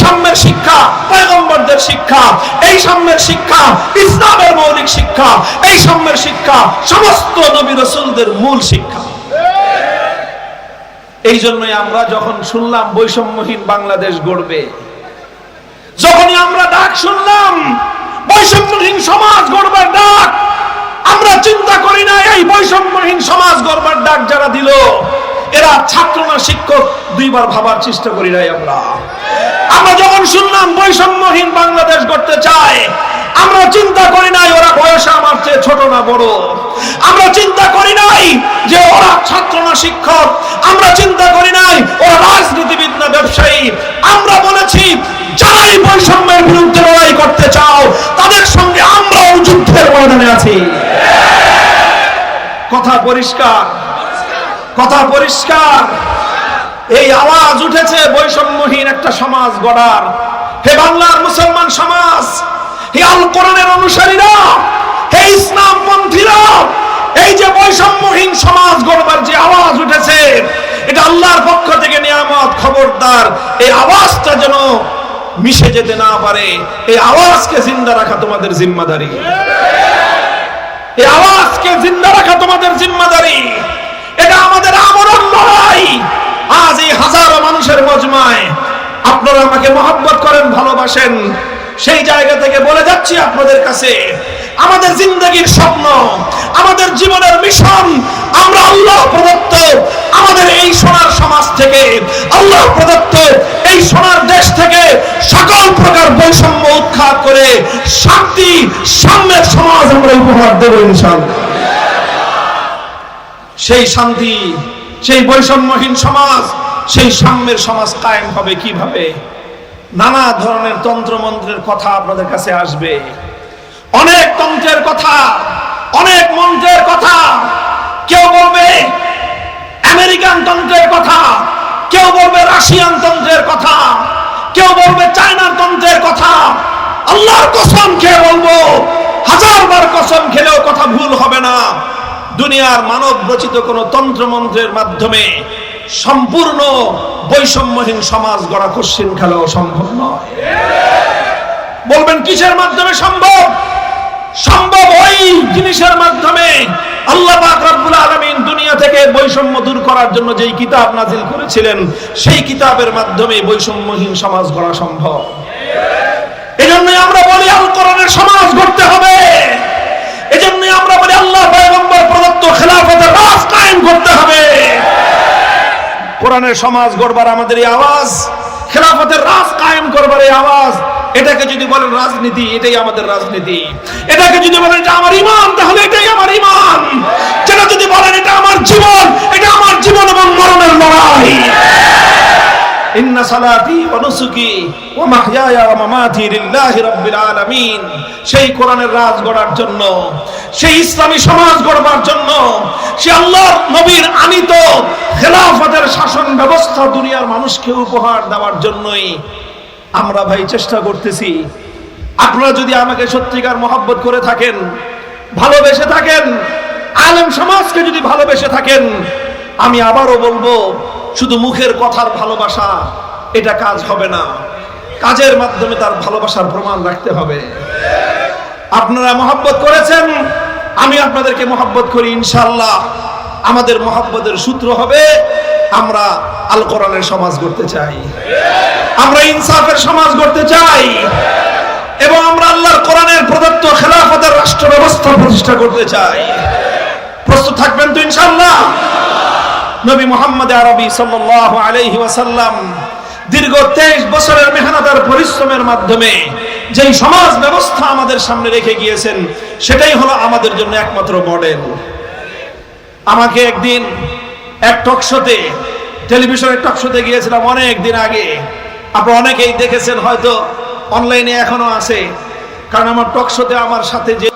সাম্যের শিক্ষা পয়গম্বরদের শিক্ষা, এই সাম্যের শিক্ষা ইসলামের মৌলিক শিক্ষা, এই সাম্যের শিক্ষা সমস্ত নবী রাসূলদের মূল শিক্ষা। এই জন্যই আমরা যখন শুনলাম বৈষম্যহীন বাংলাদেশ গড়বে, যখনই আমরা ডাক শুনলাম বৈষম্যহীন সমাজ গড়বার ডাক, আমরা চিন্তা করি না এই বৈষম্যহীন সমাজ গড়বার ডাক যারা দিল এরা ছাত্র না শিক্ষক, দুইবার ভাবার চেষ্টা করি নাই। আমরা যখন শুনলাম বৈষম্যহীন বাংলাদেশ গড়তে চায়, আমরা চিন্তা করি নাই ওরা বয়সে আমার চেয়ে ছোট না বড়, আমরা চিন্তা করি নাই যে ওরা ছাত্র না শিক্ষক, আমরা চিন্তা করি নাই ওরা রাজনীতিবিদ না ব্যবসায়ী। আমরা বলেছি যারাই বৈষম্যের বিরুদ্ধে লড়াই করতে চাও তাদের সঙ্গে আমরাও যুদ্ধের ময়দানে আছি। কথা পরিষ্কার, কথা পরিষ্কার। এই আওয়াজ উঠেছে বৈষম্যহীন একটা সমাজ গড়ার। হে বাংলার মুসলমান সমাজ, হে আল কোরআনের অনুসারীরা, হে ইসলামপন্থীরা, এই যে বৈষম্যহীন সমাজ গড়বার যে আওয়াজ উঠেছে এটা আল্লাহর পক্ষ থেকে নিয়ামত। খবরদার এই আওয়াজটা যেন মিশে যেতে না পারে, এই আওয়াজকে জিন্দা রাখা তোমাদের জিম্মাদারি, এই আওয়াজকে জিন্দা রাখা তোমাদের জিম্মাদারি। এটা আমাদের আমরণ লড়াই। আজ এই হাজারো মানুষের মজমায় আপনারা আমাকে মহব্বত করেন, ভালোবাসেন, সেই জায়গা থেকে বলে যাচ্ছি আপনাদের কাছে আমাদের জিন্দগির স্বপ্ন, আমাদের জীবনের মিশন, আমরা আল্লাহ প্রদত্ত আমাদের এই সোনার সমাজ থেকে, আল্লাহ প্রদত্ত এই সোনার দেশ থেকে সকল প্রকার বৈষম্য উৎখাত করে শান্তি সাম্যের সমাজ আমরা উপহার দেব ইনশাআল্লাহ। সেই শান্তি, সেই বৈষম্যহীন সমাজ, সেই সাম্যের সমাজ কায়েম হবে কিভাবে? নানা ধরনের তন্ত্রমন্ত্রের কথা আপনাদের কাছে আসবে, অনেক তন্ত্রের কথা, অনেক মন্ত্রের কথা। কেউ বলবে আমেরিকান তন্ত্রের কথা, কেউ বলবে রাশিয়ান তন্ত্রের কথা, কেউ বলবে চায়নার তন্ত্রের কথা। আল্লাহর কসম খেয়ে বলবো, হাজারবার কসম খেলেও কথা ভুল হবে না, দুনিয়ার মানব রচিত কোন তন্ত্রমন্ত্রের মাধ্যমে সম্পূর্ণ বৈষম্যহীন সমাজ গড়া কঠিন খেলাও সম্ভব নয়। বলবেন কিসের মাধ্যমে সম্ভব? সম্ভব ওই জিনিসের মাধ্যমে আল্লাহ পাক রব্বুল আলামিন দুনিয়া থেকে বৈষম্য দূর করার জন্য যেই কিতাব নাজিল করেছিলেন সেই কিতাবের মাধ্যমে বৈষম্যহীন সমাজ গড়া সম্ভব। এজন্যই আমরা বলি আল কোরআনের সমাজ গড়তে হবে। এজন্যই আমরা বলি আল্লাহ পয়গম্বর প্রদত্ত খেলাফতের রাজ কায়েম করতে হবে। কোরআনের সমাজ গড়বার আমাদের এই আওয়াজ, খেলাফতের রাজ কায়েম করবার এই আওয়াজ। এটাকে যদি বলেন রাজনীতি, এটাই আমাদের রাজনীতি। এটাকে যদি বলেন এটা আমার ঈমান, তাহলে এটাই আমার ঈমান। যেটা যদি বলেন এটা আমার জীবন, এটা আমার জীবন এবং মরণের লড়াই। ইন্না সালাতি ওয়া নুসুকি ওয়া মাহইয়ায়া ওয়া মামাতি লিল্লাহি রাব্বিল আলামিন। সেই কোরআনের রাজ গড়ার জন্য, সেই ইসলামী সমাজ গড়বার জন্য, সে আল্লাহর নবীর আনিত খেলাফতের শাসন ব্যবস্থা দুনিয়ার মানুষকে উপহার দেওয়ার জন্যই আমরা ভাই চেষ্টা করতেছি। আপনারা যদি আমাকে সত্যিকার মহব্বত করে থাকেন, ভালোবেসে থাকেন, আলেম সমাজকে যদি ভালোবেসে থাকেন, আমি আবারও বলবো শুধু মুখের কথার ভালোবাসা এটা কাজ হবে না, কাজের মাধ্যমে তার ভালোবাসার প্রমাণ রাখতে হবে। আপনারা মহব্বত করেছেন, আমি আপনাদেরকে মহব্বত করি। ইনশাআল্লাহ আমাদের মহব্বতের সূত্র হবে আমরা আল কোরআনের সমাজ গড়তে চাই, আমরা ইনসাফের সমাজ গড়তে চাই, এবং আমরা আল্লাহর কোরআনের প্রদত্ত খেলাফতের রাষ্ট্র ব্যবস্থা প্রতিষ্ঠা করতে চাই। প্রস্তুত থাকবেন তো ইনশাআল্লাহ? নবী মুহাম্মদ আরবি সাল্লাল্লাহু আলাইহি ওয়াসাল্লাম দীর্ঘ 23 বছরের মেহনত আর পরিশ্রমের মাধ্যমে যেই সমাজ ব্যবস্থা আমাদের সামনে রেখে গিয়েছেন সেটাই হলো আমাদের জন্য একমাত্র মডেল। আমাকে একদিন এক টকশোতে, টেলিভিশনের টকশোতে গিয়েছিলাম অনেক দিন আগে। আপনারা অনেকেই দেখেছেন, হয়তো অনলাইনে এখনো আছে, কারণ আমার টকশোতে আমার সাথে যে